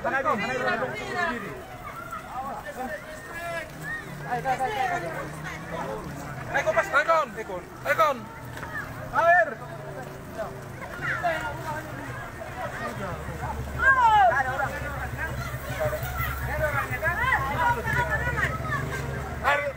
Ayo pas, ayo kon. Air. Ada orang. Air.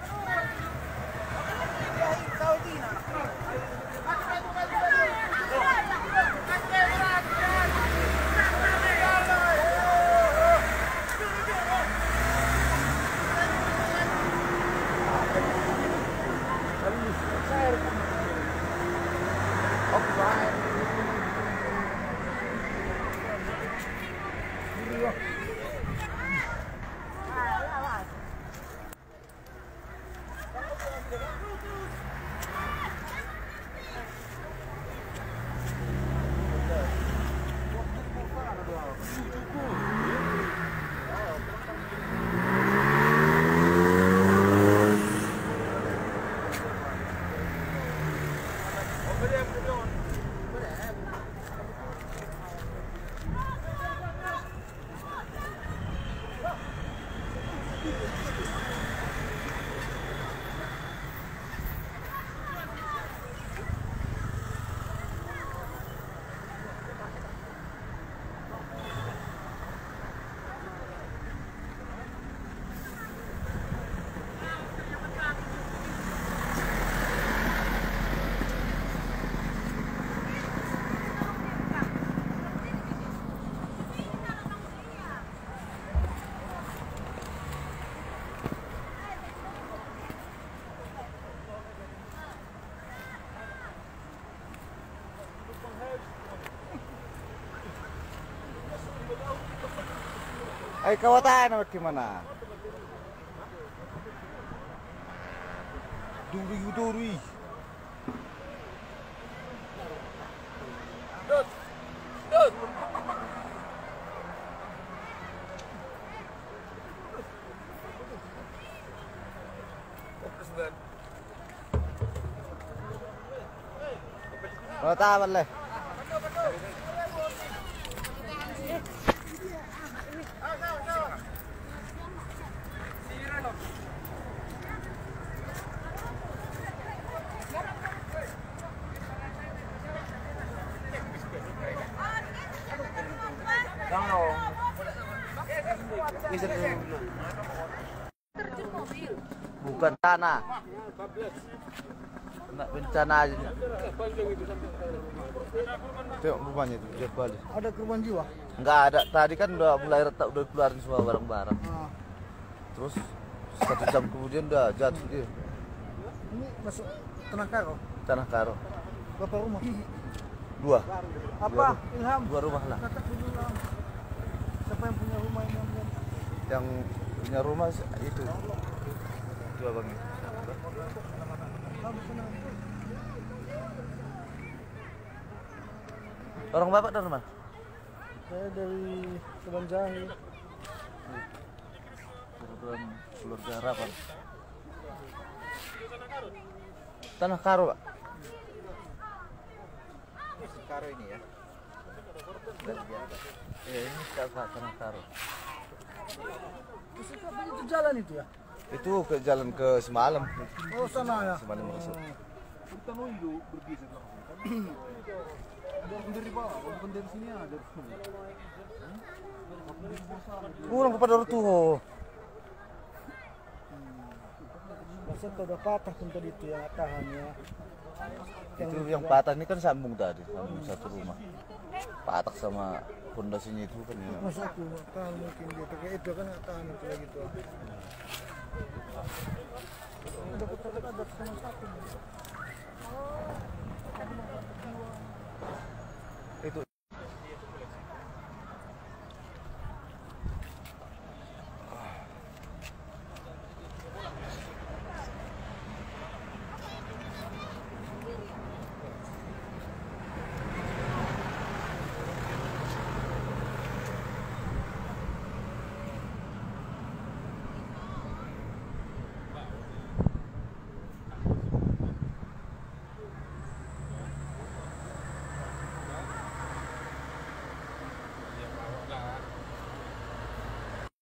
Ay, kawataan naman gimana? Duri. Dut. Kawataan lah. Bukan tanah. Kena bencana aja. Tengok rumahnya itu, dia balik. Ada korban jiwa? Enggak ada. Tadi kan udah mulai retak, udah keluarin semua barang-barang. Terus 1 jam kemudian udah jatuh dia. Ini masuk Tanah Karo? Tanah Karo. Berapa rumah? 2. Apa? Ilham? 2 rumah lah. Kakak dulu lah. Siapa yang punya rumah ini? Yang punya rumah itu. Itu abangnya. Orang bapak dari mana? Saya dari Kebon Jahe. Kebetulan keluarga harapan. Tanah Karo, Pak. Karo ini ya. Ini Tanah Karo. Terus itu jalan itu ya? Itu ke jalan ke Semalam. Oh, sana ya. Semalam masuk. Kita mau hidup bergeser lah. Dari bawah, bukan dari sini ada. Kurang kepada orang tua. Masa udah patah pun tadi itu yang tahannya. Itu yang patah ini kan sambung tadi, sambung satu rumah. Patah sama pondasinya itu kan ya. Masa aku nggak tahan mungkin dia pakai itu kan nggak tahan itu lagi tuh. Udah kita ada sama satu.